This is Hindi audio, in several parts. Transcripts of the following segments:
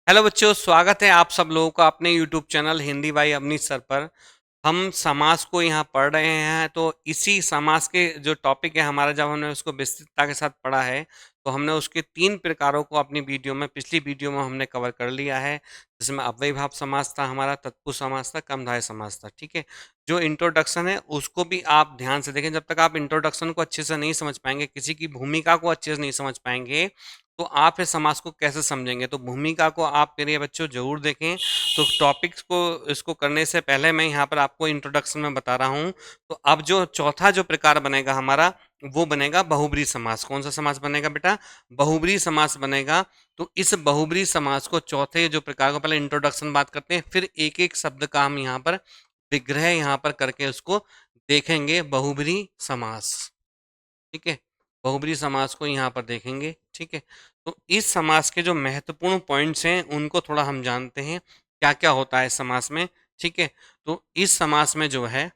हेलो बच्चों, स्वागत है आप सब लोगों का अपने YouTube channel Hindi by Avnish sir पर। हम समास को यहाँ पढ़ रहे हैं, तो इसी समास के जो टॉपिक है हमारा, जब हमने उसको विस्तृतता के साथ पढ़ा है तो हमने उसके 3 प्रकारों को अपनी वीडियो में, पिछली वीडियो में हमने कवर कर लिया है। जिसमें अव्ययीभाव समास था हमारा, तत्पुरुष समास था, कर्मधारय समास था। ठीक है, जो इंट्रोडक्शन है उसको भी आप ध्यान से देखें। जब तक आप इंट्रोडक्शन को अच्छे से नहीं समझ पाएंगे, किसी की भूमिका को अच्छे से नहीं समझ पाएंगे, तो आप इस समास को कैसे समझेंगे। तो भूमिका को आप मेरे बच्चों जरूर देखें। तो टॉपिक्स को, इसको करने से पहले मैं यहाँ पर आपको इंट्रोडक्शन में बता रहा हूँ। तो अब जो चौथा जो प्रकार बनेगा हमारा, वो बनेगा बहुब्रीहि समास। कौन सा समास बनेगा बेटा? बहुब्रीहि समास बनेगा। तो इस बहुब्रीहि समास को, चौथे जो प्रकार को, पहले इंट्रोडक्शन बात करते हैं, फिर एक एक शब्द का हम यहाँ पर विग्रह यहाँ पर करके उसको देखेंगे। बहुब्रीहि समास, ठीक है, बहुब्रीहि समास को यहाँ पर देखेंगे। ठीक है, तो इस समास के जो महत्वपूर्ण पॉइंट्स हैं उनको थोड़ा हम जानते हैं, क्या क्या होता है इस समास में। ठीक है, तो इस समास में जो है,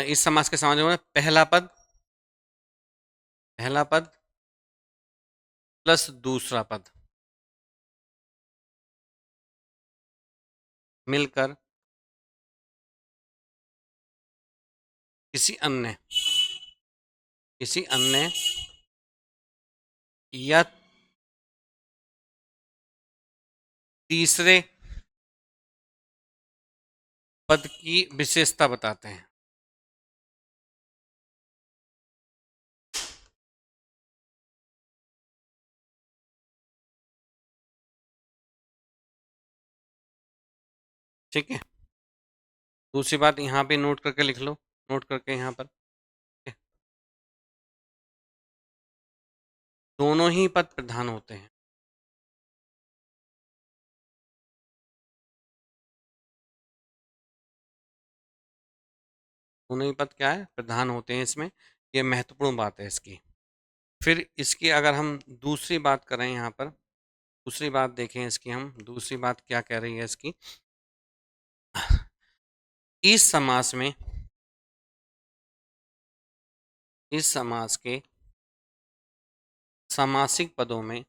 इस समास के समास जो है, पहला पद प्लस दूसरा पद मिलकर किसी अन्य या तीसरे पद की विशेषता बताते हैं। ठीक है, दूसरी बात यहाँ पे नोट करके लिख लो, नोट करके यहाँ पर, दोनों ही पद प्रधान होते हैं। दोनों ही पद क्या है? प्रधान होते हैं इसमें। ये महत्वपूर्ण बात है इसकी। फिर इसकी अगर हम दूसरी बात करें यहाँ पर, दूसरी बात देखें इसकी, हम दूसरी बात क्या कह रही है इसकी। इस समास में, इस समास के समासिक पदों में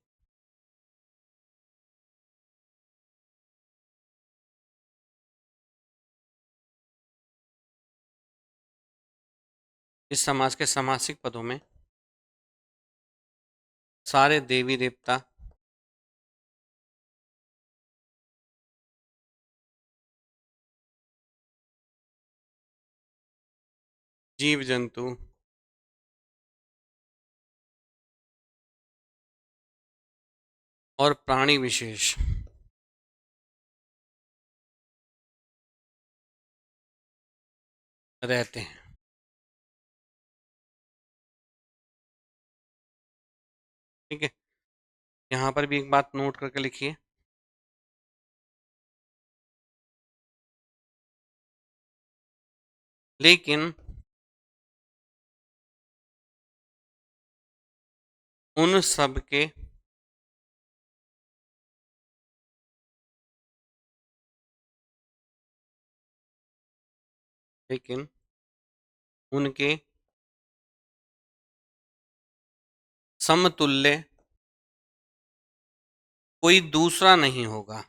इस समास के समासिक पदों में सारे देवी देवता, जीव जंतु और प्राणी विशेष रहते हैं। ठीक है, यहाँ पर भी एक बात नोट करके लिखिए। लेकिन उन सब के लेकिन उनके समतुल्य कोई दूसरा नहीं होगा।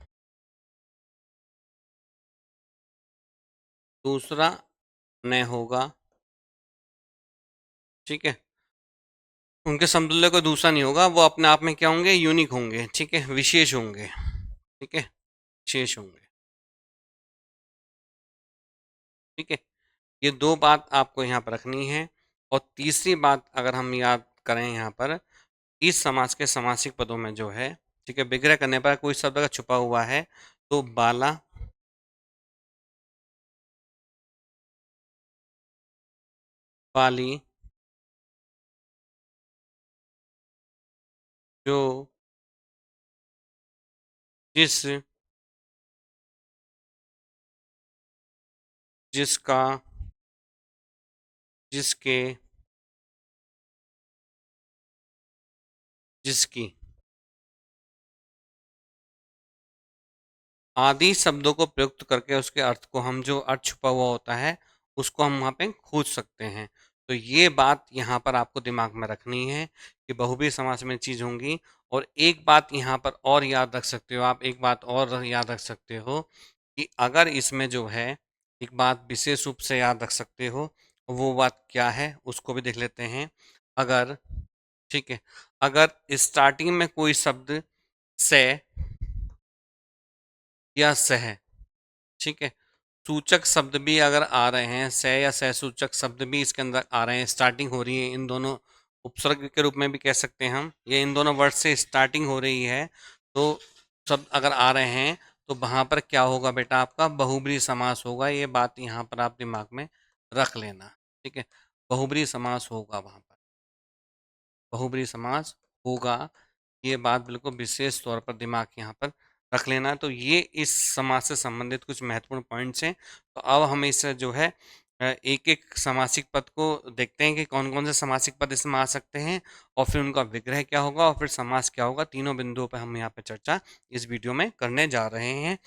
दूसरा न होगा। ठीक है, उनके समतुल्य कोई दूसरा नहीं होगा। वो अपने आप में क्या होंगे? यूनिक होंगे। ठीक है, विशेष होंगे। ठीक है, विशेष होंगे। ठीक है, ये दो बात आपको यहाँ पर रखनी है। और तीसरी बात अगर हम याद करें यहाँ पर, इस समास के समासिक पदों में जो है, ठीक है, विग्रह करने पर कोई शब्द का छुपा हुआ है, तो बाला, बाली, जो, जिस, जिसका, जिसके, जिसकी आदि शब्दों को प्रयुक्त करके उसके अर्थ को, हम जो अर्थ छुपा हुआ होता है उसको हम वहाँ पे खोज सकते हैं। तो ये बात यहाँ पर आपको दिमाग में रखनी है ये बहुब्रीहि समास में चीज होंगी। और एक बात यहाँ पर और याद रख सकते हो आप, एक बात और याद रख सकते हो कि अगर इसमें जो है, एक बात विशेष रूप से याद रख सकते हो, वो बात क्या है उसको भी देख लेते हैं। अगर, ठीक है, अगर स्टार्टिंग में कोई शब्द से या सह, ठीक है, सूचक शब्द भी अगर आ रहे हैं, से या सह सूचक शब्द भी इसके अंदर आ रहे हैं, स्टार्टिंग हो रही है, इन दोनों उपसर्ग के रूप में भी कह सकते हैं हम, ये इन दोनों वर्ड से स्टार्टिंग हो रही है, तो शब्द अगर आ रहे हैं तो वहां पर क्या होगा बेटा, आपका बहुब्रीहि समास होगा। ये बात यहाँ पर आप दिमाग में रख लेना, ठीक है, बहुब्रीहि समास होगा वहां पर, बहुब्रीहि समास होगा। ये बात बिल्कुल विशेष तौर पर दिमाग यहाँ पर रख लेना। तो ये इस समास से संबंधित कुछ महत्वपूर्ण पॉइंट्स हैं। तो अब हम इस जो है एक एक समासिक पद को देखते हैं कि कौन कौन से समासिक पद इसमें आ सकते हैं, और फिर उनका विग्रह क्या होगा, और फिर समास क्या होगा। तीनों बिंदुओं पर हम यहाँ पे चर्चा इस वीडियो में करने जा रहे हैं।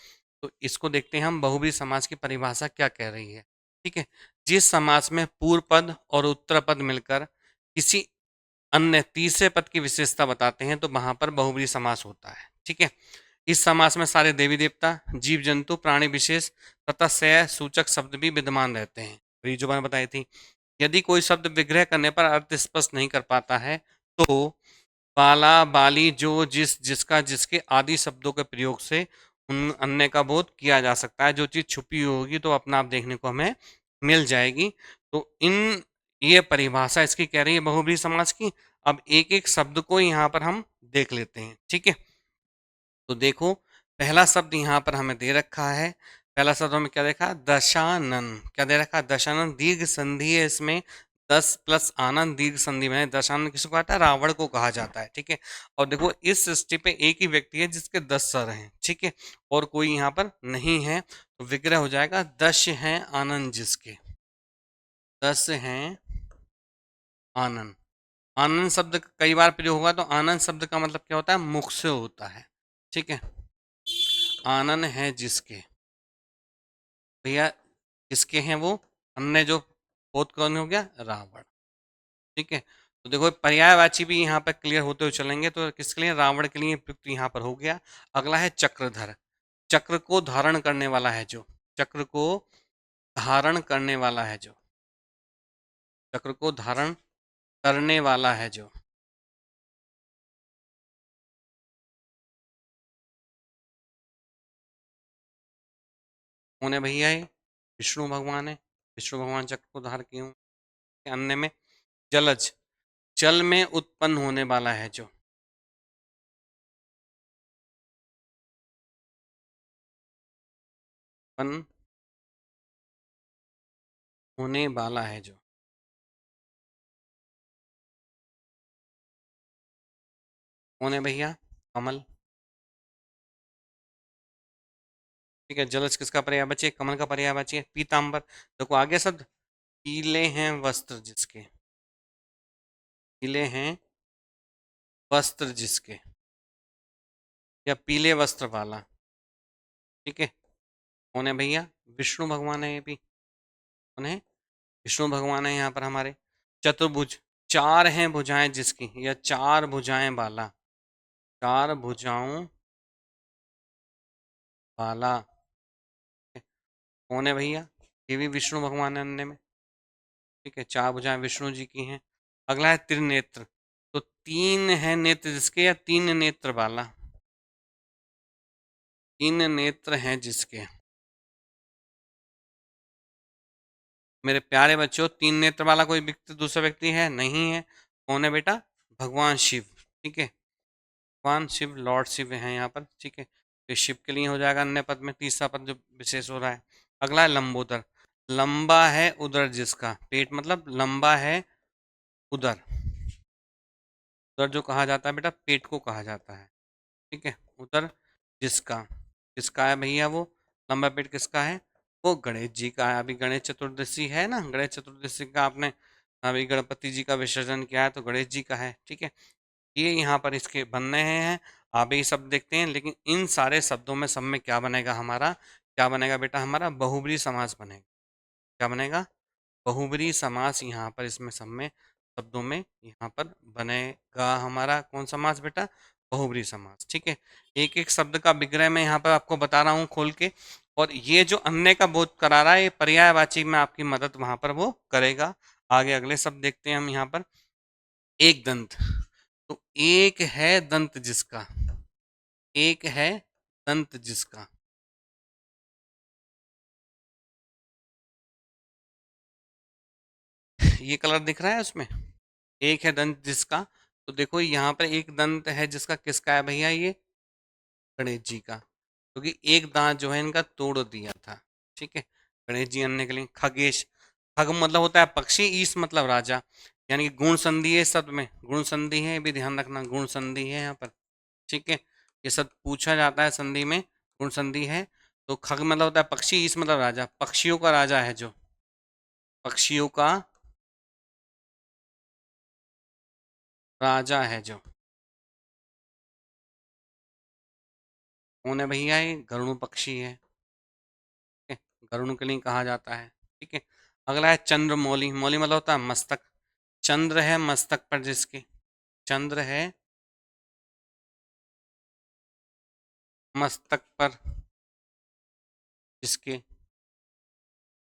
तो इसको देखते हैं हम, बहुब्रीहि समास की परिभाषा क्या कह रही है। ठीक है, जिस समास में पूर्व पद और उत्तर पद मिलकर किसी अन्य तीसरे पद की विशेषता बताते हैं तो वहां पर बहुब्रीहि समास होता है। ठीक है, इस समास में सारे देवी देवता, जीव जंतु, प्राणी विशेष तथा सह सूचक शब्द भी विद्यमान रहते हैं। तो ये जो मैंने बताई थी, यदि कोई शब्द विग्रह करने पर अर्थ स्पष्ट नहीं कर पाता है तो बाला, बाली, जो, जिस, जिसका, जिसके आदि शब्दों के प्रयोग से उन अन्य का बोध किया जा सकता है। जो चीज छुपी होगी तो अपना आप देखने को हमें मिल जाएगी। तो इन, ये परिभाषा इसकी कह रही है बहुब्रीहि समास की। अब एक एक शब्द को यहाँ पर हम देख लेते हैं। ठीक है, तो देखो, पहला शब्द यहाँ पर हमें दे रखा है। पहला शब्द हमें क्या देखा, दशानन। क्या दे रखा है, दशानन। दीर्घ संधि है इसमें, दस प्लस आनंद, दीर्घ संधि में। दशानन किसको कहता है, रावण को कहा जाता है। ठीक है, और देखो इस सृष्टि पे एक ही व्यक्ति है जिसके 10 सर हैं। ठीक है, और कोई यहाँ पर नहीं है, तो विग्रह हो जाएगा, 10 हैं आनंद जिसके, 10 हैं आनंद। आनंद शब्द कई बार प्रयोग होगा, तो आनंद शब्द का मतलब क्या होता है, मुख से होता है। ठीक है, आनंद है जिसके, भैया किसके हैं वो, अन्य जो पोत कौन हो गया, रावण। ठीक है, तो देखो पर्यायवाची भी यहाँ पर क्लियर होते हुए चलेंगे। तो किसके लिए, रावण के लिए प्रयुक्त यहाँ पर हो गया। अगला है चक्रधर। चक्र को धारण करने वाला है जो, चक्र को धारण करने वाला है जो, चक्र को धारण करने वाला है जो, कौन है भैया, ये विष्णु भगवान है। विष्णु भगवान चक्र को धारण किए हुए। अन्य में जलज, जल में उत्पन्न होने वाला है जो, उत्पन्न होने वाला है जो, कौन है भैया, कमल। ठीक है, जलज किसका पर्यायवाची है, कमल का पर्यायवाची है। पीतांबर, देखो आगे शब्द, पीले हैं वस्त्र जिसके, पीले हैं वस्त्र जिसके, या पीले वस्त्र वाला। ठीक है, कौन है भैया, विष्णु भगवान है। ये भी कौन है, विष्णु भगवान है यहाँ पर हमारे। चतुर्भुज, चार हैं भुजाएं जिसकी, या चार भुजाएं वाला, चार भुजाओं वाला। कौन है भैया, ये भी विष्णु भगवान है अन्य में। ठीक है, चार भुजाएं विष्णु जी की हैं। अगला है त्रिनेत्र, तो तीन है नेत्र जिसके, या तीन नेत्र वाला, तीन नेत्र हैं जिसके। मेरे प्यारे बच्चों, तीन नेत्र वाला कोई व्यक्ति, दूसरा व्यक्ति है नहीं है। कौन है बेटा, भगवान शिव। ठीक है, भगवान शिव, लॉर्ड शिव है यहाँ पर। ठीक है, तो शिव के लिए हो जाएगा अन्य पद में तीसरा पद जो विशेष हो रहा है। अगला है लंबोदर, लंबा है उदर जिसका, पेट मतलब लंबा है उदर। उदर जो कहा जाता है बेटा, पेट को कहा जाता है। ठीक है, उदर जिसका, किसका है भैया वो, लंबा पेट किसका है, वो गणेश जी का है। अभी गणेश चतुर्दशी है ना, गणेश चतुर्दशी का आपने अभी गणपति जी का विसर्जन किया है, तो गणेश जी का है। ठीक है, ये यहाँ पर इसके बन रहे हैं। आप ये शब्द देखते हैं, लेकिन इन सारे शब्दों में सब में क्या बनेगा हमारा, क्या बनेगा बेटा, हमारा बहुब्रीहि समास बनेगा। क्या बनेगा, बहुब्रीहि समास यहाँ पर इसमें सब में शब्दों में यहाँ पर बनेगा हमारा कौन समास बेटा? बहुब्रीहि समास। ठीक है, एक एक शब्द का विग्रह मैं यहाँ पर आपको बता रहा हूँ खोल के, और ये जो अन्य का बोध करा रहा है ये पर्यायवाची में आपकी मदद वहां पर वो करेगा। आगे अगले शब्द देखते हैं हम यहाँ पर। एक दंत, तो एक है दंत जिसका, एक है दंत जिसका, ये कलर दिख रहा है उसमें, एक है दंत जिसका। तो देखो यहाँ पर एक दंत है जिसका, किसका है भैया? ये गणेश जी का, क्योंकि एक दांत जो है इनका तोड़ दिया था। ठीक है, गणेश जी अन्य के लिए। खगेश, खग मतलब होता है पक्षी, ईश मतलब राजा, यानी कि गुण संधि है शब्द में, गुण संधि है, ये भी ध्यान रखना, गुण संधि है यहाँ पर। ठीक है, ये सब पूछा जाता है संधि में, गुण संधि है। तो खग मतलब होता है पक्षी, ईश मतलब राजा, पक्षियों का राजा है जो, पक्षियों का राजा है जो, कौन है भैया? ये गरुड़ पक्षी है। ठीक है, गरुड़ के लिए कहा जाता है। ठीक है, अगला है चंद्र मौली, मौली मतलब होता है मस्तक, चंद्र है मस्तक पर जिसके, चंद्र है मस्तक पर जिसके,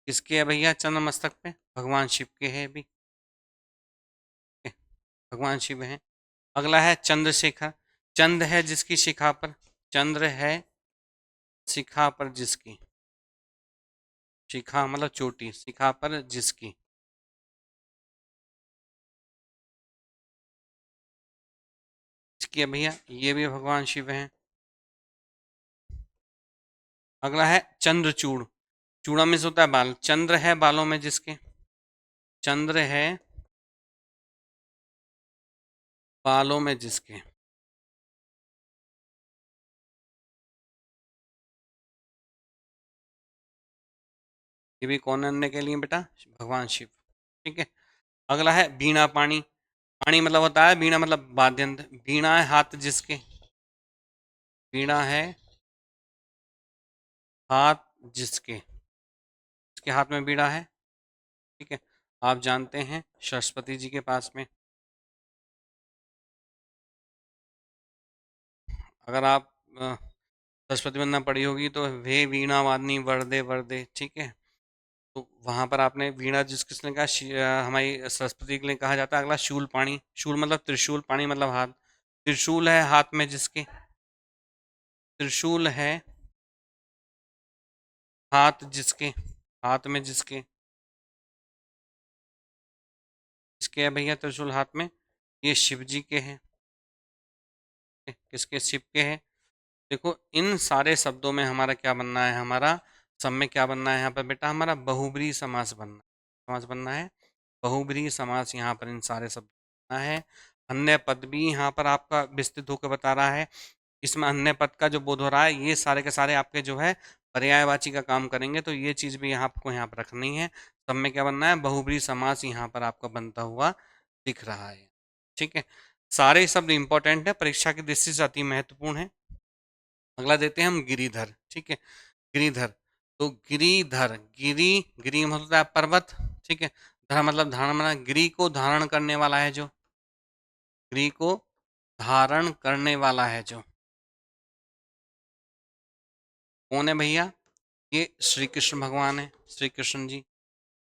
किसके है भैया चंद्र मस्तक पे? भगवान शिव के है भी। ठीक है, भगवान शिव है। अगला है चंद्रशेखर, चंद्र है जिसकी शिखा पर, चंद्र है शिखा पर जिसकी, शिखा मतलब चोटी, शिखा पर जिसकी, जिसकी है भैया, ये भी भगवान शिव है। अगला है चंद्रचूड़, चूड़ा में से होता है बाल, चंद्र है बालों में जिसके, चंद्र है बालों में जिसके, ये भी कौन अन्य के लिए बेटा? भगवान शिव। ठीक है, अगला है बीणा पाणी, पाणी मतलब होता है, बीणा मतलब वाद्य यंत्र, बीणा है हाथ जिसके, बीणा है हाथ जिसके, जिसके हाथ में बीणा है। ठीक है, आप जानते हैं सरस्वती जी के पास में, अगर आप सरस्वती वंदना पढ़ी होगी तो वे वीणा वादनी वरदे वरदे। ठीक है, तो वहां पर आपने वीणा जिस किसने कहा, हमारी सरस्वती के लिए कहा जाता है। अगला शूल पाणी, शूल मतलब त्रिशूल, पाणी मतलब हाथ, त्रिशूल है हाथ में जिसके, त्रिशूल है हाथ जिसके, हाथ में जिसके, किसके है भैया त्रिशूल हाथ में? ये शिव जी के हैं। किसके? शिव के हैं। देखो इन सारे शब्दों में हमारा क्या बनना है, हमारा सब में क्या बनना है यहाँ पर बेटा? हमारा बहुब्रीहि समास बनना है, समास बनना है, बहुब्रीहि समास यहाँ पर इन सारे शब्द बनना है। अन्य पद भी यहाँ पर आपका विस्तृत होकर बता रहा है, इसमें अन्य पद का जो बोध हो रहा है ये सारे के सारे आपके जो है पर्यायवाची का काम करेंगे, तो ये चीज भी आपको यहाँ पर रखनी है। सब में क्या बनना है? बहुब्रीहि समास यहाँ पर आपका बनता हुआ दिख रहा है। ठीक है, सारे शब्द इंपॉर्टेंट है, परीक्षा की दृष्टि से अति महत्वपूर्ण है। अगला देते हैं हम गिरिधर। ठीक है, गिरिधर, तो गिरिधर, गिरी, गिरी मतलब होता है पर्वत। ठीक है, धर मतलब धारण, मतलब गिरी को धारण करने वाला है जो, गिरी को धारण करने वाला है जो, कौन है भैया? ये श्री कृष्ण भगवान है, श्री कृष्ण जी।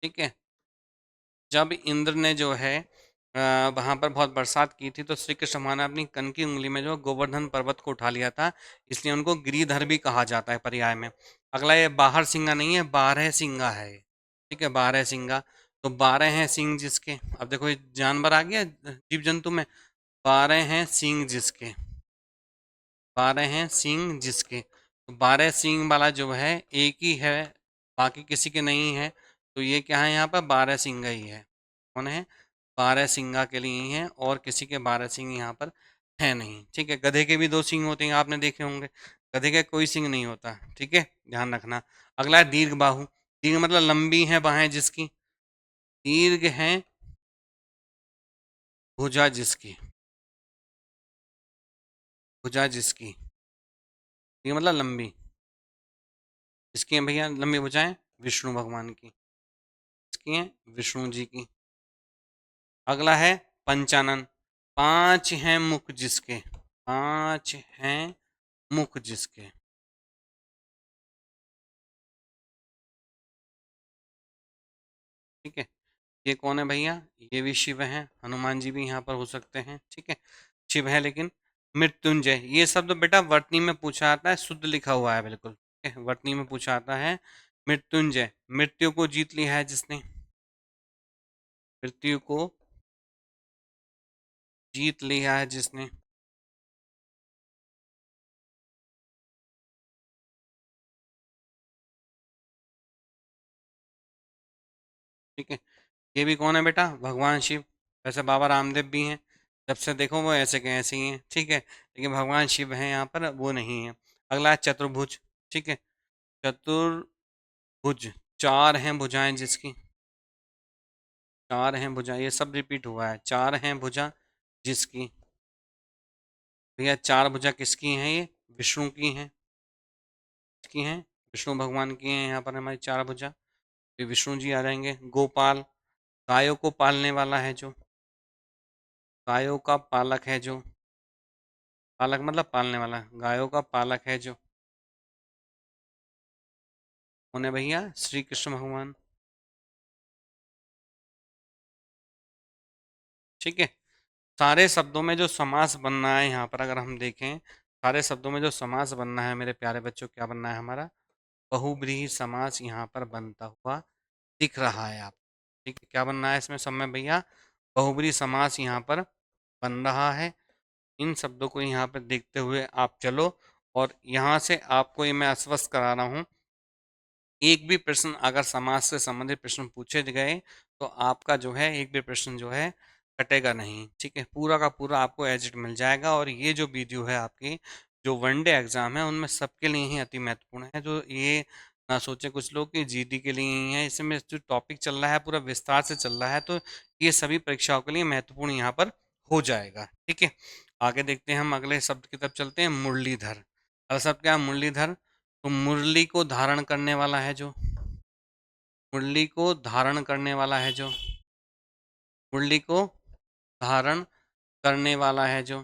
ठीक है, जब इंद्र ने जो है वहां पर बहुत बरसात की थी, तो श्री कृष्ण भगवान ने अपनी कन की उंगली में जो गोवर्धन पर्वत को उठा लिया था, इसलिए उनको गिरिधर भी कहा जाता है पर्याय में। अगला ये बाहर सिंगा नहीं है, बारह सिंगा है ये। ठीक है, बारह सिंगा, तो बारह हैं सिंह जिसके, अब देखो ये जानवर आ गया जीव जंतु में, बारह हैं सिंह जिसके, बारह हैं सिंह जिसके, तो बारह सिंह वाला जो है एक ही है, बाकी किसी के नहीं है, तो ये क्या है यहाँ पर? बारह सिंगा ही है। कौन है? बारह सिंगा के लिए ही है, और किसी के बारह सिंह यहाँ पर है नहीं। ठीक है, गधे के भी दो सिंह होते हैं, आपने देखे होंगे, गधे के कोई सिंह नहीं होता। ठीक है, ध्यान रखना। अगला है दीर्घ बाहु, दीर्घ मतलब लंबी है बाहें जिसकी, दीर्घ है भुजा जिसकी, भुजा जिसकी, ये मतलब लंबी, किसकी है भैया लंबी भुजाएं? विष्णु भगवान की, किसकी हैं? विष्णु जी की। अगला है पंचानन, पांच हैं मुख जिसके, पांच हैं मुख जिसके। ठीक है, ये कौन है भैया? ये भी शिव हैं, हनुमान जी भी यहाँ पर हो सकते हैं। ठीक है, शिव है लेकिन। मृत्युंजय, ये शब्द बेटा वर्तनी में पूछा आता है, शुद्ध लिखा हुआ है बिल्कुल। ठीक है, वर्तनी में पूछा आता है। मृत्युंजय, मृत्यु को जीत लिया है जिसने, मृत्यु को जीत लिया है जिसने। ठीक है, ये भी कौन है बेटा? भगवान शिव। वैसे बाबा रामदेव भी हैं, जब से देखो वो ऐसे के ऐसे ही हैं। ठीक है, लेकिन भगवान शिव हैं यहाँ पर, वो नहीं है। अगला है चतुर्भुज। ठीक है, चतुर्भुज, चार हैं भुजाएं जिसकी, चार हैं भुजा, ये सब रिपीट हुआ है, चार हैं भुजा जिसकी। भैया चार भुजा किसकी हैं? ये विष्णु की हैं, किसकी हैं? विष्णु भगवान की हैं यहाँ पर हमारी चार भुजा। ये विष्णु जी आ जाएंगे। गोपाल, गायों को पालने वाला है जो, गायों का पालक है जो, पालक मतलब पालने वाला, गायों का पालक है जो, कौन है भैया? श्री कृष्ण भगवान। ठीक है, सारे शब्दों में जो समास बनना है यहाँ पर अगर हम देखें, सारे शब्दों में जो समास बनना है मेरे प्यारे बच्चों, क्या बनना है हमारा? बहुब्रीहि समास यहाँ पर बनता हुआ दिख रहा है आप। ठीक है, क्या बनना है इसमें सब में भैया? बहुब्रीहि समास यहाँ पर बन रहा है। इन शब्दों को यहाँ पर देखते हुए आप चलो, और यहाँ से आपको ये मैं आश्वस्त करा रहा हूँ, एक भी प्रश्न अगर समाज से संबंधित प्रश्न पूछे गए तो आपका जो है एक भी प्रश्न जो है कटेगा नहीं। ठीक है, पूरा का पूरा आपको एज इट मिल जाएगा। और ये जो वीडियो है आपकी, जो वनडे एग्जाम है उनमें सबके लिए ही अति महत्वपूर्ण है। जो ये ना सोचे कुछ लोग कि जीडी के लिए ही है, इसमें जो टॉपिक चल रहा है पूरा विस्तार से चल रहा है, तो ये सभी परीक्षाओं के लिए महत्वपूर्ण यहाँ पर हो जाएगा। ठीक है, आगे देखते हैं हम, अगले शब्द की तरफ चलते हैं। मुरलीधर, अगला शब्द क्या है? मुरलीधर। तो मुरली को धारण करने वाला है जो, मुरली को धारण करने वाला है जो, मुरली को धारण करने वाला है जो,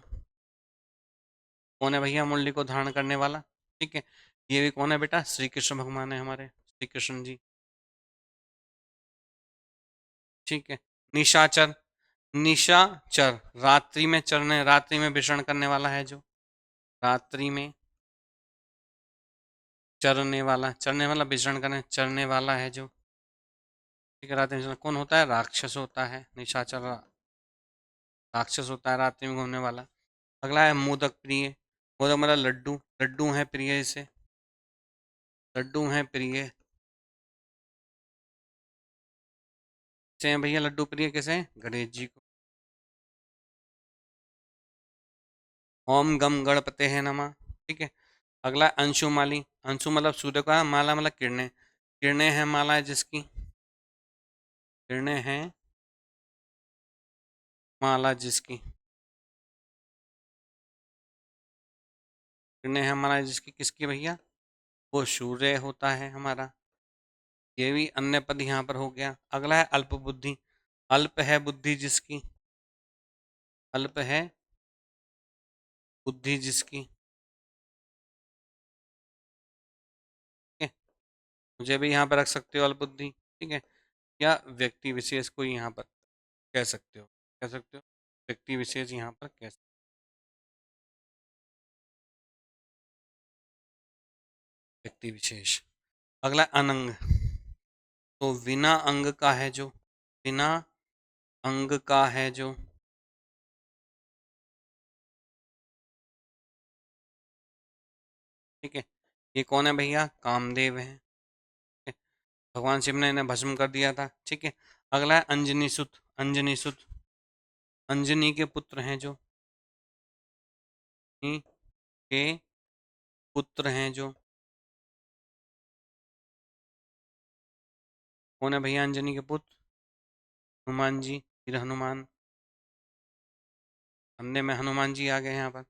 कौन है भैया मुरली को धारण करने वाला? ठीक है, ये भी कौन है बेटा? श्री कृष्ण भगवान है हमारे, श्री कृष्ण जी। ठीक है, निशाचर, निशाचर, रात्रि में चरने, रात्रि में विचरण करने वाला है जो, रात्रि में चरने वाला, चरने वाला विचरण करने, चरने वाला है जो। ठीक है, रात्रि में कौन होता है? राक्षस होता है निशाचर, राक्षस होता है रात्रि में घूमने वाला। अगला है मोदक प्रिय, मोदक मतलब लड्डू, लड्डू है प्रिय इसे, लड्डू हैं प्रिय। किसे हैं भैया लड्डू प्रिय? किसे हैं? गणेश जी को। ओम गम गणपते है नमः। ठीक है, अगला अंशुमाली, अंशु मतलब सूर्य का, माला मतलब किरणें, किरणें हैं माला है जिसकी, किरणें हैं माला जिसकी, किरणें हैं माला जिसकी, किसकी भैया? वो सूर्य होता है हमारा। ये भी अन्य पद यहाँ पर हो गया। अगला है अल्प बुद्धि, अल्प है बुद्धि जिसकी, अल्प है बुद्धि जिसकी। ठीक है, मुझे भी यहाँ पर रख सकते हो अल्प बुद्धि। ठीक है, या व्यक्ति विशेष को यहाँ पर कह सकते हो, कह सकते हो व्यक्ति विशेष यहाँ पर कह सकते हो, व्यक्ति विशेष। अगला अनंग, तो बिना अंग का है जो, बिना अंग का है जो, ठीक है, ये कौन है भैया? कामदेव है। ठीक है, भगवान शिव ने इन्हें भस्म कर दिया था। ठीक है, अगला है अंजनी सुत, अंजनी सुत, अंजनी के पुत्र हैं जो, अंजनी के पुत्र हैं जो, कौन है भैया अंजनी के पुत्र? हनुमान जी, फिर हनुमान, हमने में हनुमान जी आ गए यहाँ पर।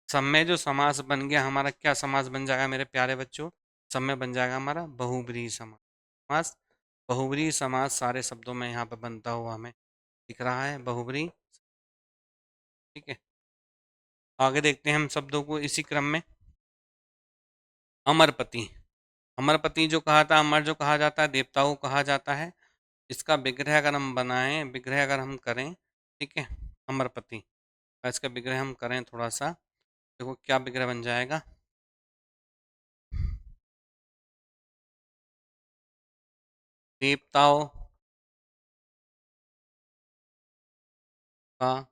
सब में जो समास बन गया हमारा, क्या समास बन जाएगा मेरे प्यारे बच्चों? सब में बन जाएगा हमारा बहुब्रीहि समास। बहुब्रीहि समास सारे शब्दों में यहाँ पर बनता हुआ हमें दिख रहा है बहुब्री। ठीक है, आगे देखते हैं हम शब्दों को इसी क्रम में। अमरपति, अमरपति जो कहा था, अमर जो कहा जाता है देवताओं को कहा जाता है। इसका विग्रह अगर हम बनाएं, विग्रह अगर हम करें, ठीक है, अमरपति का इसका विग्रह हम करें थोड़ा सा, देखो क्या विग्रह बन जाएगा। देवताओं का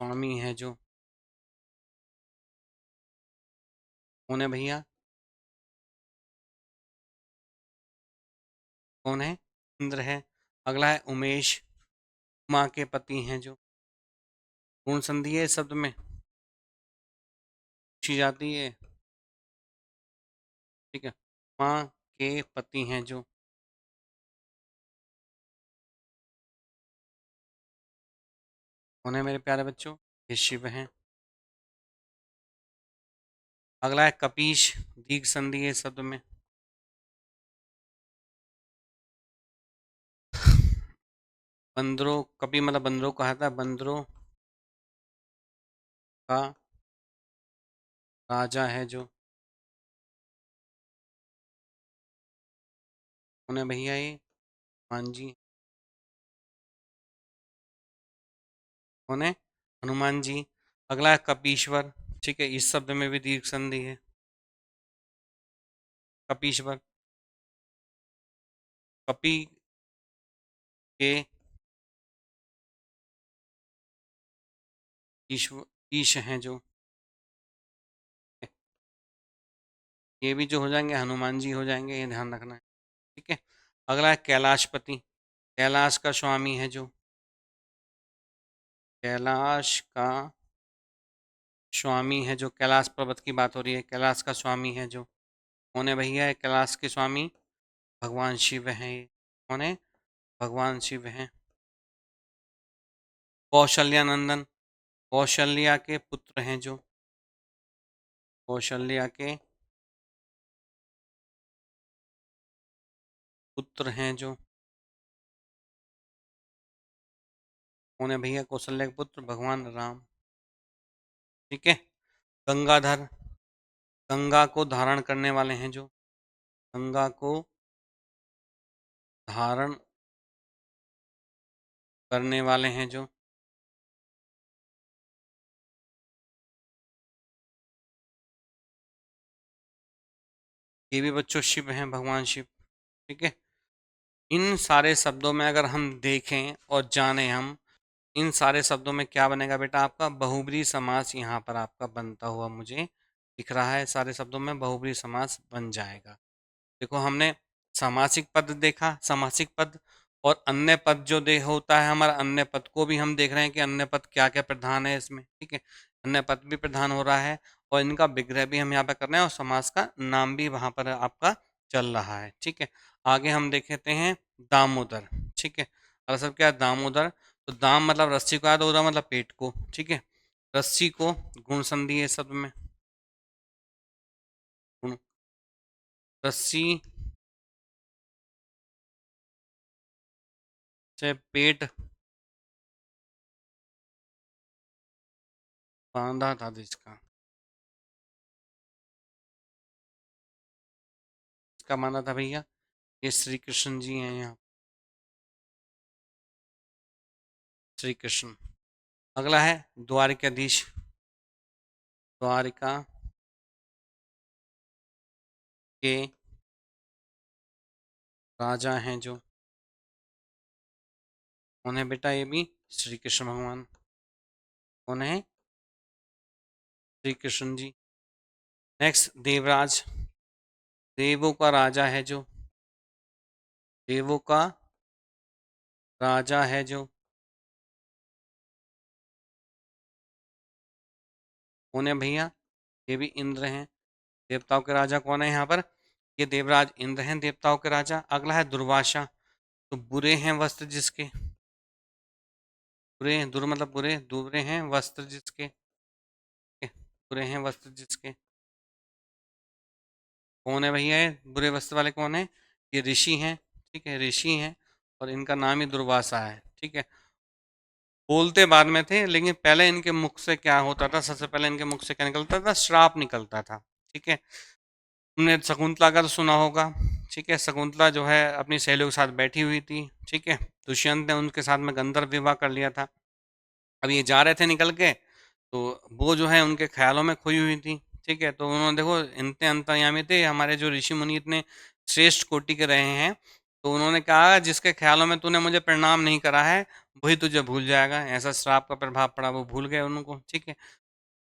स्वामी है जो, कौन है भैया, कौन है, इंद्र है। अगला है उमेश, उमा के पति हैं जो, पूर्ण संधि है इस शब्द में, पूछी जाती है। ठीक है, उमा के पति हैं जो, कौन है मेरे प्यारे बच्चों, ये शिव हैं। अगला है कपीश, दीर्घ संधि है इस शब्द में। बंदरों, कपि मतलब बंदरों कहा था, बंदरों का राजा है जो, कौन है भैया ये, हनुमान जी। कौन है, हनुमान जी। अगला है कपीश्वर, ठीक है, इस शब्द में भी दीर्घ संधि है, कपीश्वर। कपि के ईश्वर, ईश हैं जो, ये भी जो हो जाएंगे हनुमान जी हो जाएंगे, ये ध्यान रखना है। ठीक है, अगला है कैलाशपति, कैलाश का स्वामी है जो, कैलाश का स्वामी है जो, कैलाश पर्वत की बात हो रही है, कैलाश का स्वामी है जो, कौन है भैया है कैलाश के स्वामी, भगवान शिव हैं ये। कौन है, भगवान शिव हैं। कौशल्या नंदन, कौशल्या के पुत्र हैं जो, कौशल्या के पुत्र हैं जो, कौन है भैया कौशल्या के पुत्र, भगवान राम। ठीक है, गंगाधर, गंगा को धारण करने वाले हैं जो, गंगा को धारण करने वाले हैं जो, ये भी बच्चों शिव हैं, भगवान शिव। ठीक है, इन सारे शब्दों में अगर हम देखें और जानें हम, इन सारे शब्दों में क्या बनेगा बेटा, आपका बहुब्री समास यहाँ पर आपका बनता हुआ मुझे दिख रहा है। सारे शब्दों में बहुब्री समास बन जाएगा। देखो हमने सामासिक पद देखा, सामासिक पद और अन्य पद जो दे होता है हमारा, अन्य पद को भी हम देख रहे हैं कि अन्य पद क्या क्या प्रधान है इसमें। ठीक है, अन्य पद भी प्रधान हो रहा है और इनका विग्रह भी हम यहाँ पे कर रहे हैं और समास का नाम भी वहां पर आपका चल रहा है। ठीक है, आगे हम देखते हैं दामोदर। ठीक है, अगर सब क्या है दामोदर, तो दाम मतलब रस्सी को, याद, उदर मतलब पेट को। ठीक है, रस्सी को गुण संधि है शब्द में, गुण, रस्सी से पेट बांधा था जिसका, इसका माना था भैया, ये श्री कृष्ण जी हैं यहाँ, श्री कृष्ण। अगला है द्वारिकाधीश, द्वारिका के राजा हैं जो, कौन है बेटा, ये भी श्री कृष्ण भगवान। कौन है, श्री कृष्ण जी। नेक्स्ट देवराज, देवों का राजा है जो, देवों का राजा है जो, कौन है भैया, ये भी इंद्र हैं। देवताओं के राजा कौन है यहाँ पर, ये देवराज इंद्र हैं देवताओं के राजा। अगला है दुर्वासा, तो बुरे हैं वस्त्र जिसके, बुरे, दुर मतलब बुरे, बुरे हैं वस्त्र जिसके, बुरे हैं वस्त्र जिसके, कौन है भैया ये बुरे वस्त्र वाले, कौन है, ये ऋषि हैं। ठीक है, ऋषि हैं और इनका नाम ही दुर्वासा है। ठीक है, बोलते बाद में थे, लेकिन पहले इनके मुख से क्या होता था, सबसे पहले इनके मुख से क्या निकलता था, श्राप निकलता था। ठीक है, तुमने शकुंतला का तो सुना होगा। ठीक है, शकुंतला जो है अपनी सहेलियों के साथ बैठी हुई थी। ठीक है, दुष्यंत ने उनके साथ में गंधर्व विवाह कर लिया था। अब ये जा रहे थे निकल के, तो वो जो है उनके ख्यालों में खोई हुई थी। ठीक है, तो उन्होंने देखो इतने अंतर्यामी थे हमारे जो ऋषि मुनि, इतने श्रेष्ठ कोटि के रहे हैं, तो उन्होंने कहा जिसके ख्यालों में तूने मुझे प्रणाम नहीं करा है वही तुझे भूल जाएगा। ऐसा श्राप का प्रभाव पड़ा, वो भूल गए उनको। ठीक है,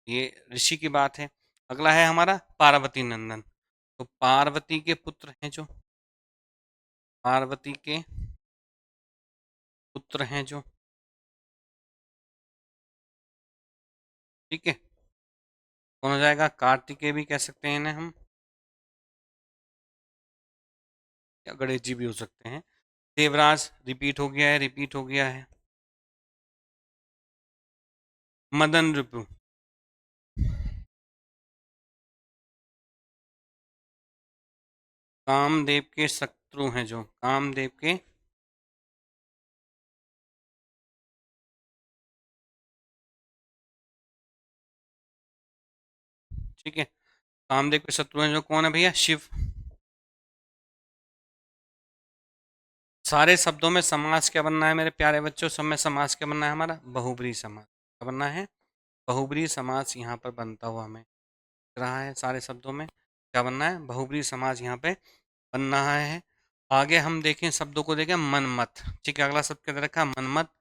ये ऋषि की बात है। अगला है हमारा पार्वती नंदन। तो पार्वती के पुत्र हैं जो, पार्वती के पुत्र हैं जो, ठीक है, कौन हो जाएगा, कार्तिकेय भी कह सकते हैं इन्हें हम, या गणेश जी भी हो सकते हैं। देवराज रिपीट हो गया है, रिपीट हो गया है। मदन रिपु, कामदेव के शत्रु हैं जो, कामदेव के, ठीक है, कामदेव के शत्रु हैं जो कौन है भैया, शिव। सारे शब्दों में समास क्या बनना है मेरे प्यारे बच्चों, सब में समास क्या बनना है हमारा, बहुब्रीहि समास। क्या बनना है, बहुब्रीहि समास यहाँ पर बनता हुआ हमें दिख रहा है। सारे शब्दों में क्या बनना है, बहुब्रीहि समास यहाँ पे बन रहा है। आगे हम देखें, शब्दों को देखें, मनमत। ठीक है, अगला शब्द क्या दे रखा है, मनमत।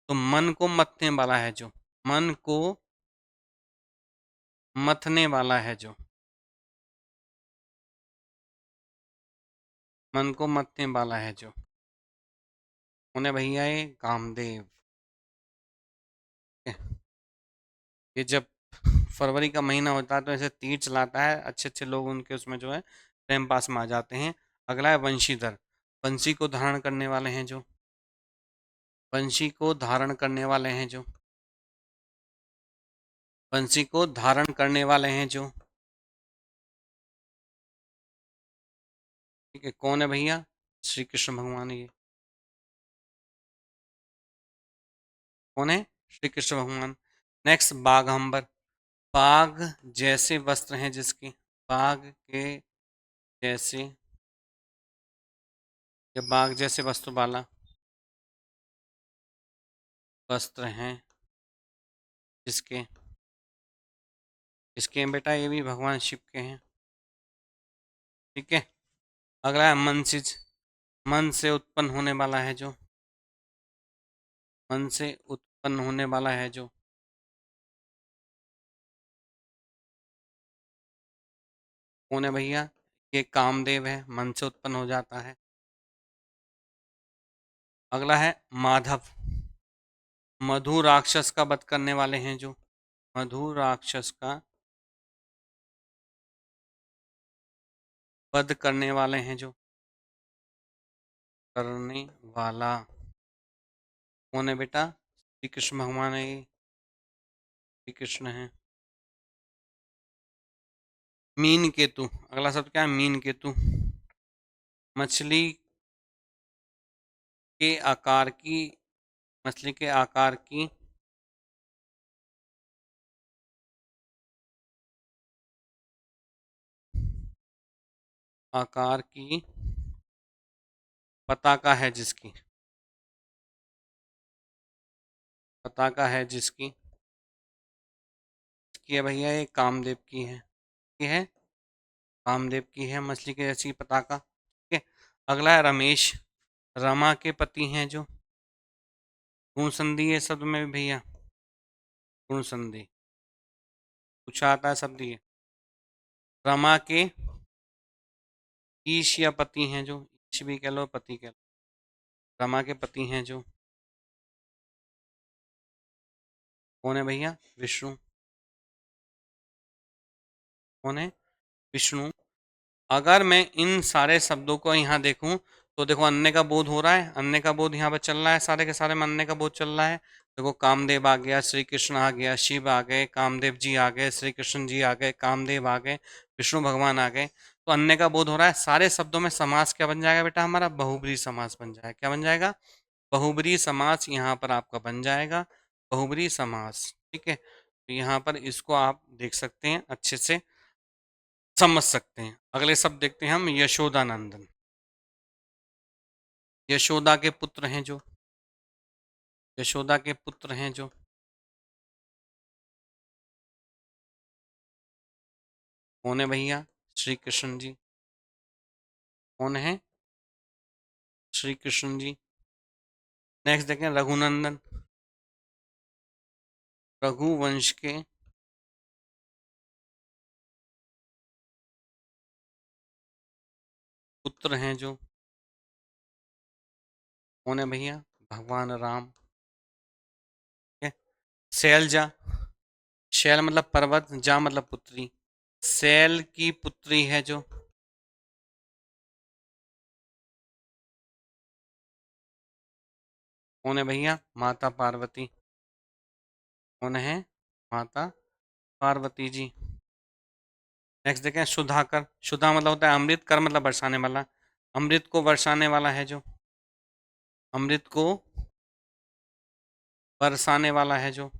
तो मन को मथने वाला है जो, मन को मथने वाला है जो, मन को मथने वाला है जो, उन्हें भैया ये कामदेव। ये जब फरवरी का महीना होता है तो ऐसे तीर चलाता है, अच्छे अच्छे लोग उनके उसमें जो है टाइम पास में आ जाते हैं। अगला है वंशीधर। वंशी को धारण करने वाले हैं जो, वंशी को धारण करने वाले हैं जो, वंशी को धारण करने वाले हैं जो, ठीक है, कौन है भैया, श्री कृष्ण भगवान। ये कौन है, श्री कृष्ण भगवान। नेक्स्ट, बाघंबर। बाघ जैसे वस्त्र हैं जिसके, बाघ के जैसे, या बाघ जैसे वस्तु वाला वस्त्र हैं जिसके, इसके हैं बेटा, ये भी भगवान शिव के हैं। ठीक है, अगला है मनसिज। मन से उत्पन्न होने वाला है जो, मन से उत्पन्न होने वाला है जो, कौन है भैया, ये कामदेव है, मन से उत्पन्न हो जाता है। अगला है माधव। मधु राक्षस का वध करने वाले हैं जो, मधु राक्षस का वध करने वाले हैं जो, करने वाला कौन है बेटा, श्री कृष्ण भगवान है, ये श्री कृष्ण है। मीन केतु, अगला शब्द क्या है, मीन केतु। मछली के आकार की, मछली के आकार की, आकार की पताका है जिसकी, पताका है जिसकी, की है भैया, ये कामदेव की है, की है, कामदेव की है, मछली के जैसी पताका। ठीक है, अगला है रमेश। रमा के पति हैं जो, गुण संधि है शब्द में भी भैया, गुण संधि पूछा आता है शब्द ये। रमा के ईश या पति हैं जो, ईश भी कह लो पति कह लो, रमा के पति हैं जो, कौन है भैया, विष्णु। कौन है, विष्णु। अगर मैं इन सारे शब्दों को यहाँ देखूं, तो देखो अन्य का बोध हो रहा है, अन्य का बोध यहाँ पर चल रहा है, सारे के सारे में अन्य का बोध चल रहा है। देखो कामदेव आ गया, श्री कृष्ण आ गया, शिव आ गए, कामदेव जी आ गए, श्री कृष्ण जी आ गए, कामदेव आ गए, विष्णु भगवान आ गए। तो अन्य का बोध हो रहा है। सारे शब्दों में समास क्या बन जाएगा बेटा हमारा? बहुब्रीहि समास बन जाएगा। क्या बन जाएगा? बहुब्रीहि समास यहाँ पर आपका बन जाएगा, बहुब्रीहि समास। ठीक है, तो यहाँ पर इसको आप देख सकते हैं, अच्छे से समझ सकते हैं। अगले शब्द देखते हैं हम, यशोदानंदन। यशोदा के पुत्र हैं जो, यशोदा के पुत्र हैं जो, कौन है भैया? श्री कृष्ण जी। कौन है? श्री कृष्ण जी। नेक्स्ट देखें, रघुनंदन। रघुवंश के पुत्र हैं जो, कौन है भैया? भगवान राम। ठीक है। शैलजा। शैल मतलब पर्वत, जा मतलब पुत्री। शैल की पुत्री है जो, कौन है भैया? माता पार्वती। कौन है? माता पार्वती जी। नेक्स्ट देखें, सुधाकर। सुधा मतलब होता है अमृत, कर मतलब बरसाने वाला। अमृत को बरसाने वाला है जो, अमृत को बरसाने वाला है जो,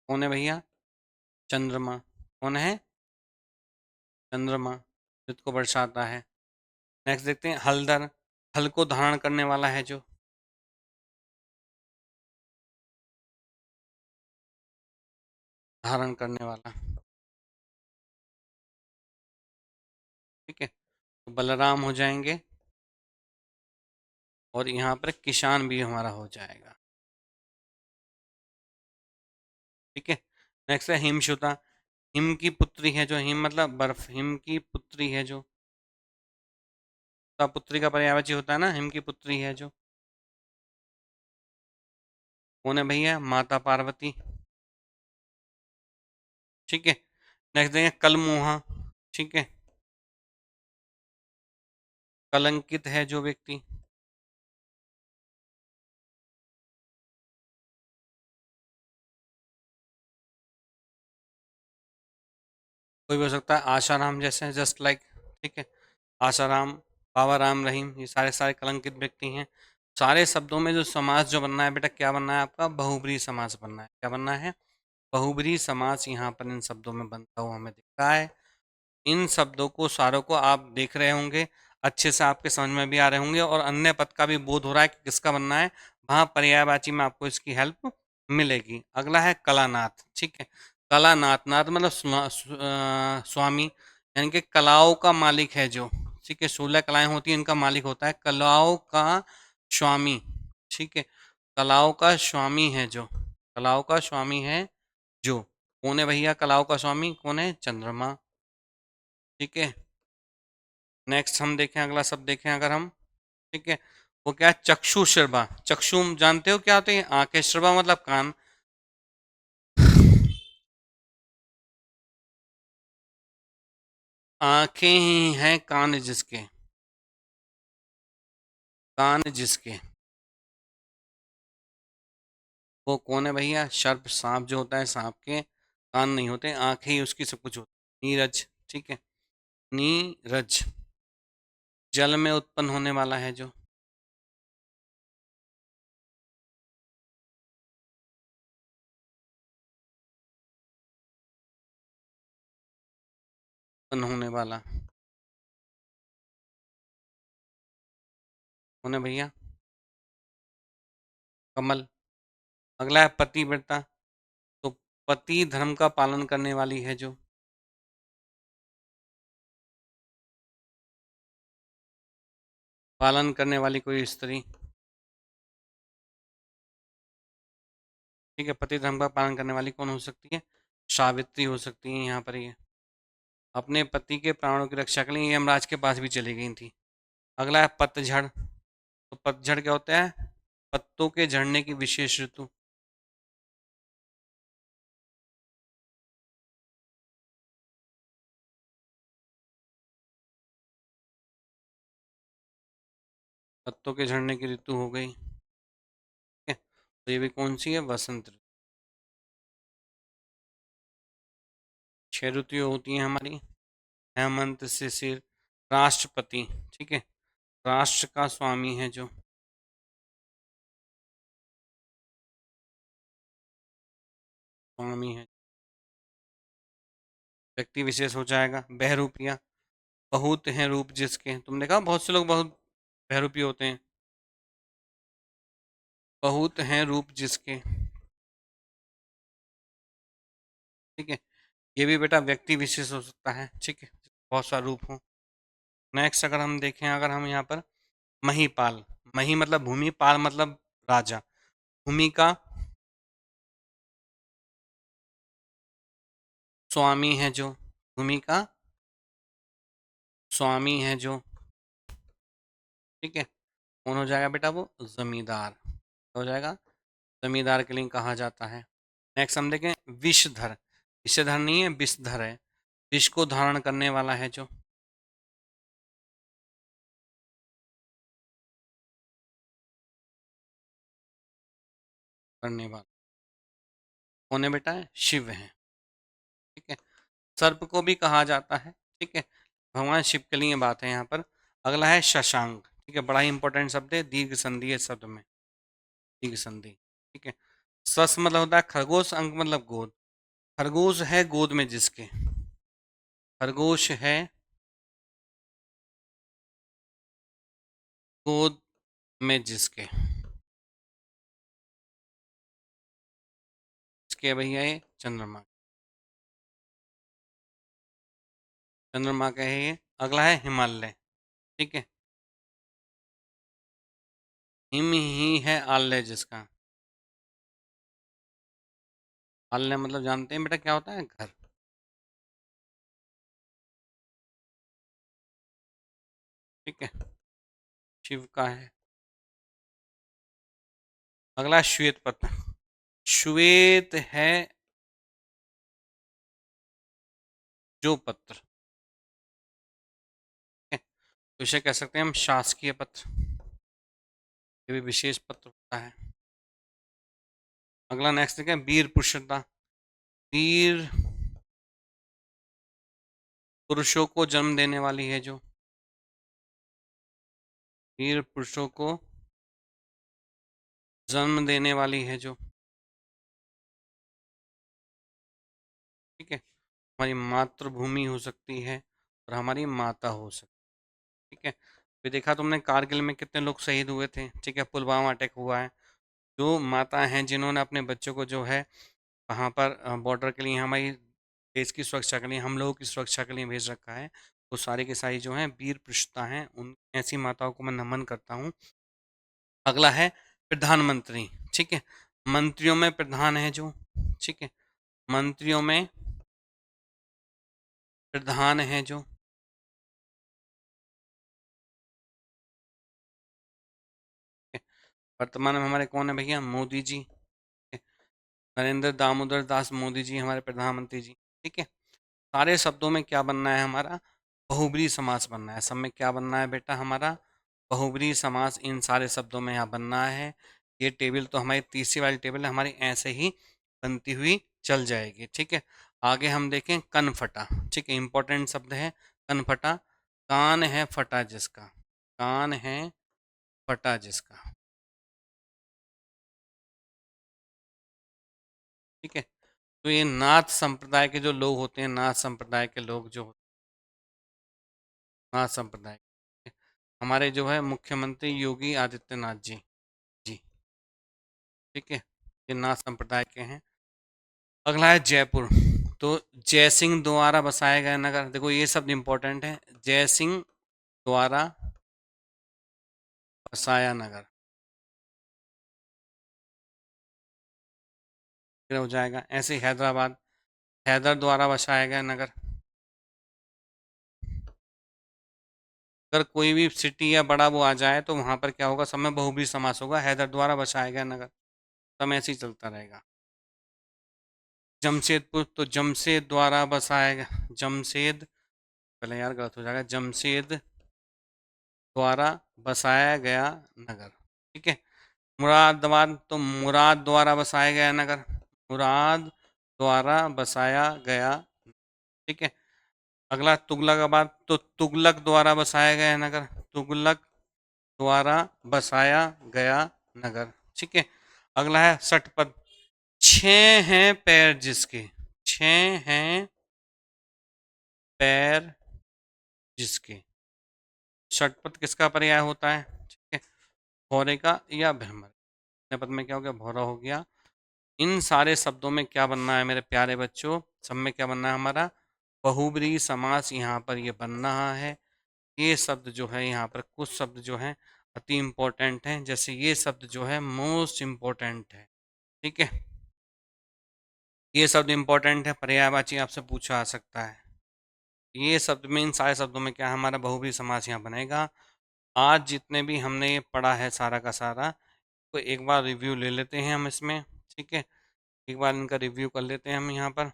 कौन है भैया? चंद्रमा। कौन है? चंद्रमा, अमृत को बरसाता है। नेक्स्ट देखते हैं, हलधर। हल को धारण करने वाला है जो, धारण करने वाला। ठीक है, तो बलराम हो जाएंगे, और यहाँ पर किसान भी हमारा हो जाएगा। ठीक है। नेक्स्ट है हिमशुता। हिम की पुत्री है जो, हिम मतलब बर्फ, हिम की पुत्री है जो, तो पुत्री का पर्यायवाची होता है ना, हिम की पुत्री है जो, कौन है भैया? माता पार्वती। ठीक है। नेक्स्ट देंगे, कलमुहा। ठीक है, कलंकित है जो व्यक्ति, कोई भी हो सकता है, आशाराम जैसे, जस्ट लाइक। ठीक है, आशाराम, बाबा राम रहीम, ये सारे सारे कलंकित व्यक्ति हैं। सारे शब्दों में जो समास जो बनना है बेटा, क्या बनना है आपका? बहुब्रीहि समास बनना है। क्या बनना है? बहुब्रीहि समास यहाँ पर इन शब्दों में बनता हुआ हमें दिख रहा है। इन शब्दों को सारों को आप देख रहे होंगे, अच्छे से आपके समझ में भी आ रहे होंगे, और अन्य पद का भी बोध हो रहा है कि किसका बनना है। वहाँ पर्यायवाची में आपको इसकी हेल्प मिलेगी। अगला है कलानाथ। ठीक है, कलानाथ, नाथ मतलब स्वामी, यानी कि कलाओं का मालिक है जो। ठीक है, 16 कलाएं होती हैं, इनका मालिक होता है, कलाओं का स्वामी। ठीक है, कलाओं का स्वामी है जो, कलाओं का स्वामी है जो, कौन है भैया? कलाओं का स्वामी कौन है? चंद्रमा। ठीक है। नेक्स्ट हम देखें, अगला शब्द देखें अगर हम। ठीक है, वो क्या है? चक्षु श्रवा। चक्षु जानते हो क्या होते हैं? आंखें। श्रवा मतलब कान। आंखें ही हैं कान जिसके, कान जिसके, वो कौन है भैया? सर्प, सांप जो होता है, सांप के कान नहीं होते, आंखें ही उसकी सब कुछ होती। नीरज। ठीक है, नीरज, जल में उत्पन्न होने वाला है जो, उत्पन्न होने वाला, कौन है भैया? कमल। अगला है पतिव्रता। तो पति धर्म का पालन करने वाली है जो, पालन करने वाली कोई स्त्री। ठीक है, पति धर्म का पालन करने वाली कौन हो सकती है? सावित्री हो सकती है यहाँ पर। ये अपने पति के प्राणों की रक्षा के लिए यमराज के पास भी चली गई थी। अगला है पतझड़। तो पतझड़ क्या होता है? पत्तों के झड़ने की विशेष ऋतु। पत्तों के झड़ने की ऋतु हो गई। ठीक है, तो ये भी कौन सी है? वसंत ऋतु। छह ऋतुएं होती हैं हमारी। हेमंत, शिशिर, राष्ट्रपति, ठीक है, राष्ट्र का स्वामी है जो, स्वामी है, व्यक्ति विशेष हो जाएगा। बहरूपिया, बहुत हैं रूप जिसके, तुमने देखा बहुत से लोग बहुत बहरूपी होते हैं। बहुत हैं रूप जिसके, ठीक है, ये भी बेटा व्यक्ति विशेष हो सकता है, ठीक है, बहुत सा रूप हो। नेक्स्ट अगर हम देखें, अगर हम यहाँ पर महीपाल, मही मतलब भूमि, पाल मतलब राजा, भूमि का स्वामी है जो, भूमि का स्वामी है जो, ठीक है, कौन हो जाएगा बेटा, वो जमींदार हो जाएगा, जमींदार के लिए कहा जाता है। नेक्स्ट हम देखें विषधर, विषधर नहीं है, विषधर है, विष को धारण करने वाला है जो, करने वाला कौन है बेटा, शिव है, ठीक है। सर्प को भी कहा जाता है, ठीक है, भगवान शिव के लिए बात है यहाँ पर। अगला है शशांक, ठीक है, बड़ा ही इंपॉर्टेंट शब्द है, दीर्घ संधि है शब्द में, दीर्घ संधि, ठीक है। सस मतलब होता है खरगोश, अंक मतलब गोद, खरगोश है गोद में जिसके, खरगोश है गोद में जिसके, इसके भैया ये चंद्रमा, चंद्रमा का है ये। अगला है हिमालय, ठीक है, हिम ही है आलय जिसका, आलय मतलब जानते हैं बेटा क्या होता है, घर, ठीक है, शिव का है। अगला है श्वेत पत्र, श्वेत है जो पत्र, ठीक है, तो इसे कह सकते हैं हम शासकीय पत्र, ये भी विशेष पत्र होता है। अगला नेक्स्ट देखें वीर पुरुषोत्तम, वीर पुरुषों को जन्म देने वाली है जो, वीर पुरुषों को जन्म देने वाली है जो, ठीक है, हमारी मातृभूमि हो सकती है और हमारी माता हो सकती है, ठीक है। फिर देखा तुमने कारगिल में कितने लोग शहीद हुए थे, ठीक है, पुलवामा अटैक हुआ है, जो माता हैं जिन्होंने अपने बच्चों को जो है वहाँ पर बॉर्डर के लिए, हमारी देश की सुरक्षा के लिए, हम लोगों की सुरक्षा के लिए भेज रखा है, वो सारी की सारी जो हैं वीर पुरुषता हैं, उन ऐसी माताओं को मैं नमन करता हूँ। अगला है प्रधानमंत्री, ठीक है, मंत्रियों में प्रधान है जो, ठीक है, मंत्रियों में प्रधान है जो, ठीक है, वर्तमान में हमारे कौन है भैया, मोदी जी, ठीक है, नरेंद्र दामोदर दास मोदी जी हमारे प्रधानमंत्री जी, ठीक है। सारे शब्दों में क्या बनना है हमारा, बहुब्रीहि समास बनना है, सब में क्या बनना है बेटा हमारा, बहुब्रीहि समास, इन सारे शब्दों में यहाँ बनना है। ये टेबल तो हमारी तीसरी वाली टेबल है, हमारी ऐसे ही बनती हुई चल जाएगी, ठीक है। आगे हम देखें कनफटा, ठीक है, इंपॉर्टेंट शब्द है कनफटा, कान है फटा जिसका, कान है फटा जिसका, ठीक है। तो ये नाथ संप्रदाय के जो लोग होते हैं, नाथ संप्रदाय के लोग जो, नाथ संप्रदाय के, हमारे जो है मुख्यमंत्री योगी आदित्यनाथ जी, जी, ठीक है, ये नाथ संप्रदाय के हैं। अगला है जयपुर, तो जय सिंह द्वारा बसाया गया नगर, देखो ये शब्द इंपॉर्टेंट है, जय सिंह द्वारा बसाया नगर, फिर हो जाएगा। ऐसे ही हैदराबाद, हैदर द्वारा बसाया गया नगर, अगर कोई भी सिटी या बड़ा वो आ जाए तो वहां पर क्या होगा, सब में बहुब्रीहि समास होगा, हैदर द्वारा बसाया गया नगर, सब ऐसे ही चलता रहेगा। जमशेदपुर, तो जमशेद द्वारा बसाया गया, जमशेद, पहले यार गलत हो जाएगा, जमशेद द्वारा बसाया गया नगर, ठीक है। मुरादाबाद, तो मुराद द्वारा बसाया गया नगर, मुराद द्वारा बसाया गया, ठीक है। अगला तुगलकाबाद, तो तुगलक द्वारा बसाया गया नगर, तुगलक द्वारा बसाया गया नगर। ठीक है। अगला है षटपद, छह हैं पैर जिसके, छह हैं पैर जिसके। षटपद किसका पर्याय होता है? ठीक है, भौरे का या भ्रमर। पद में क्या हो गया? भौरा हो गया। इन सारे शब्दों में क्या बनना है मेरे प्यारे बच्चों? सब में क्या बनना है हमारा? बहुब्रीहि समास यहाँ पर ये बन रहा है। ये शब्द जो है यहाँ पर, कुछ शब्द जो है अति इम्पोर्टेंट हैं, जैसे ये शब्द जो है मोस्ट इम्पोर्टेंट है। ठीक है, ये शब्द इम्पोर्टेंट है, पर्यायवाची आपसे पूछा आ सकता है। ये शब्द में, इन सारे शब्दों में क्या हमारा बहुब्रीहि समास यहाँ बनेगा। आज जितने भी हमने ये पढ़ा है सारा का सारा, तो एक बार रिव्यू ले लेते हैं हम इसमें। ठीक है, एक बार इनका रिव्यू कर लेते हैं हम यहाँ पर।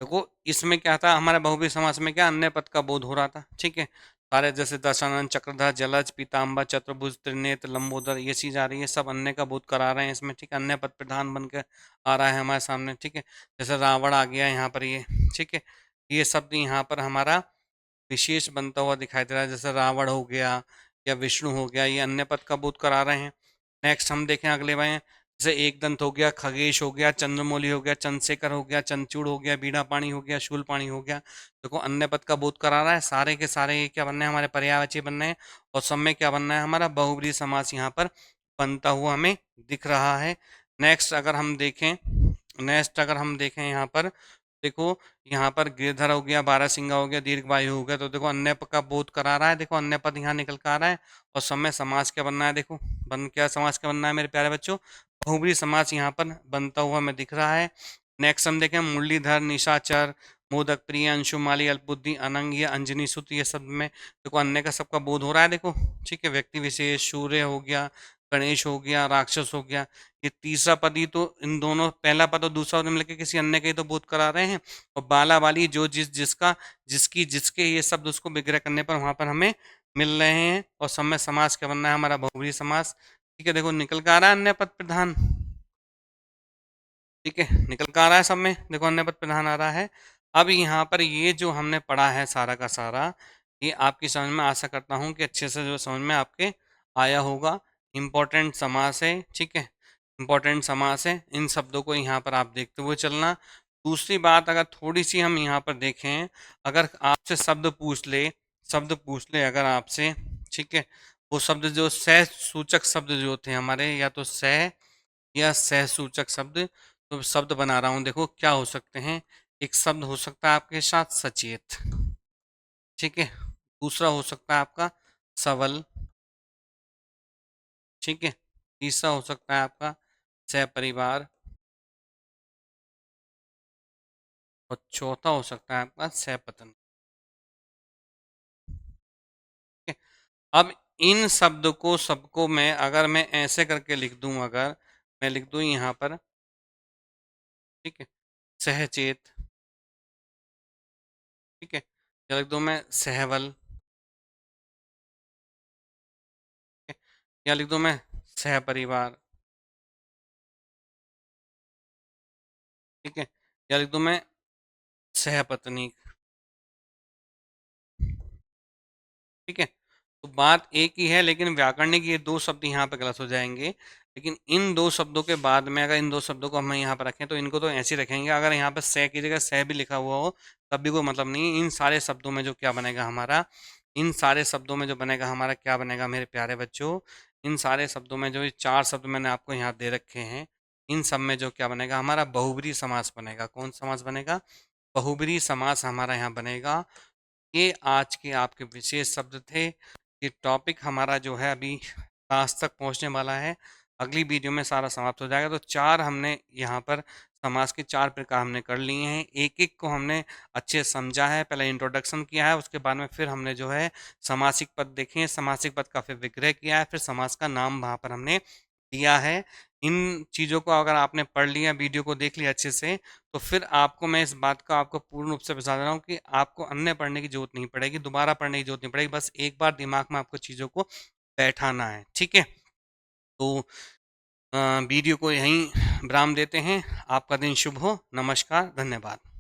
देखो, इसमें क्या था हमारा बहुब्रीहि समास में? क्या अन्य पद का बोध हो रहा था। ठीक है, सारे जैसे दशानन, चक्रधर, जलज, पीताम्बर, चतुर्भुज, त्रिनेत्र, लंबोदर, ये चीज आ रही है, सब अन्य का बोध करा रहे हैं इसमें। ठीक है, अन्य पद प्रधान बन के आ रहा है हमारे सामने। ठीक है, जैसे रावण आ गया यहाँ पर ये। ठीक है, ये शब्द यहाँ पर हमारा विशेष बनता हुआ दिखाई दे रहा है, जैसे रावण हो गया या विष्णु हो गया, ये अन्य पद का बोध करा रहे हैं। नेक्स्ट हम देखें अगले में, जैसे एक दंत हो गया, खगेश हो गया, चंद्रमौली हो गया, चंद्रशेखर हो गया, चंद्रचूड़ हो गया, बीड़ा पाणी हो गया, शूलपाणी हो गया। देखो, अन्य पद का बोध करा रहा है। सारे के सारे ये क्या बनने हैं? हमारे पर्यायवाची बनने हैं। और सब में क्या बनना है? हमारा बहुब्रीहि समास यहाँ पर बनता हुआ हमें दिख रहा है। नेक्स्ट अगर हम देखें, यहाँ पर देखो, यहाँ पर गिरधर हो गया, बारहसिंगा हो गया, दीर्घवायु हो गया, तो देखो अन्य पद का बोध करा रहा है। देखो अन्य पद यहाँ निकल कर आ रहा है। और सब में समास क्या बनना है? देखो, क्या समास क्या बनना है मेरे प्यारे बच्चों? बहुब्रीहि समास यहाँ पर बनता हुआ हमें दिख रहा है। नेक्स्ट हम देखें, मुरलीधर, निशाचर, मोदक प्रिय, अंशुमाली, अल्पबुद्धि, अनंग, या अंजनी सुत, ये सब में देखो अन्य का सबका बोध हो रहा है। देखो, ठीक है, व्यक्ति विशेष, सूर्य हो गया, गणेश हो गया, राक्षस हो गया। ये तीसरा पद ही तो, इन दोनों पहला पद और दूसरा पद मिलकर किसी अन्य का ही तो बोध करा रहे हैं। और बाला बाली, जो जिसका, जिसकी, जिसके, ये शब्द उसको विग्रह करने पर वहां पर हमें मिल रहे हैं। और सब में समास क्या बनना है? हमारा बहुब्रीहि समास। ठीक है, देखो निकल कर आ रहा है अन्य पद प्रधान। ठीक है, निकल कर आ रहा है सब में, देखो अन्य पद प्रधान आ रहा है। अब यहाँ पर ये जो हमने पढ़ा है सारा का सारा, ये आपकी समझ में, आशा करता हूँ कि अच्छे से जो समझ में आपके आया होगा। इम्पोर्टेंट समास है। ठीक है, इम्पोर्टेंट समास है, इन शब्दों को यहाँ पर आप देखते हुए चलना। दूसरी बात, अगर थोड़ी सी हम यहाँ पर देखें, अगर आपसे शब्द पूछ ले अगर आपसे, ठीक है, वो शब्द जो सह सूचक शब्द जो थे हमारे, या तो सह या सह सूचक शब्द, तो शब्द बना रहा हूँ, देखो क्या हो सकते हैं। एक शब्द हो सकता है आपके साथ सचेत। ठीक है, दूसरा हो सकता है आपका सबल। ठीक है, तीसरा हो सकता है आपका सहपरिवार। और चौथा हो सकता है आपका सहपतन। ठीक है, अब इन शब्द को सबको मैं, अगर मैं ऐसे करके लिख दूं, अगर मैं लिख दूं यहाँ पर, ठीक है, सहचेत। ठीक है, या लिख दूं मैं सहबल। ठीक है, या लिख दूं मैं सहपरिवार। ठीक है, या लिख दूं मैं सहपत्नी। ठीक है, तो बात एक ही है, लेकिन व्याकरणिक ये दो शब्द यहाँ पे गलत हो जाएंगे। लेकिन इन दो शब्दों के बाद में, अगर इन दो शब्दों को हम यहाँ पर रखें, तो इनको तो ऐसे ही रखेंगे। अगर यहाँ पर सह की जगह सह भी लिखा हुआ हो, तब भी कोई मतलब नहीं। इन सारे शब्दों में जो क्या बनेगा हमारा, इन सारे शब्दों में जो बनेगा हमारा, क्या बनेगा मेरे प्यारे बच्चों? इन सारे शब्दों में जो ये चार शब्द मैंने आपको यहाँ दे रखे हैं, इन सब में जो क्या बनेगा हमारा, बहुब्रीहि समास बनेगा। कौन समास बनेगा? बहुब्रीहि समास हमारा यहाँ बनेगा। ये आज के आपके विशेष शब्द थे। ये टॉपिक हमारा जो है अभी लास्ट तक पहुंचने वाला है। अगली वीडियो में सारा समाप्त हो जाएगा। तो चार हमने यहाँ पर समास के चार प्रकार हमने कर लिए हैं। एक एक को हमने अच्छे से समझा है, पहले इंट्रोडक्शन किया है, उसके बाद में फिर हमने जो है समासिक पद देखे हैं, समासिक पद का फिर विग्रह किया है, फिर समास का नाम वहाँ पर हमने दिया है। इन चीज़ों को अगर आपने पढ़ लिया, वीडियो को देख लिया अच्छे से, तो फिर आपको मैं इस बात का आपको पूर्ण रूप से बता रहा हूँ कि आपको अन्य पढ़ने की ज़रूरत नहीं पड़ेगी, दोबारा पढ़ने की ज़रूरत नहीं पड़ेगी, बस एक बार दिमाग में आपको चीज़ों को बैठाना है, ठीक है? तो वीडियो को यहीं विराम देते हैं। आपका दिन शुभ हो। नमस्कार, धन्यवाद।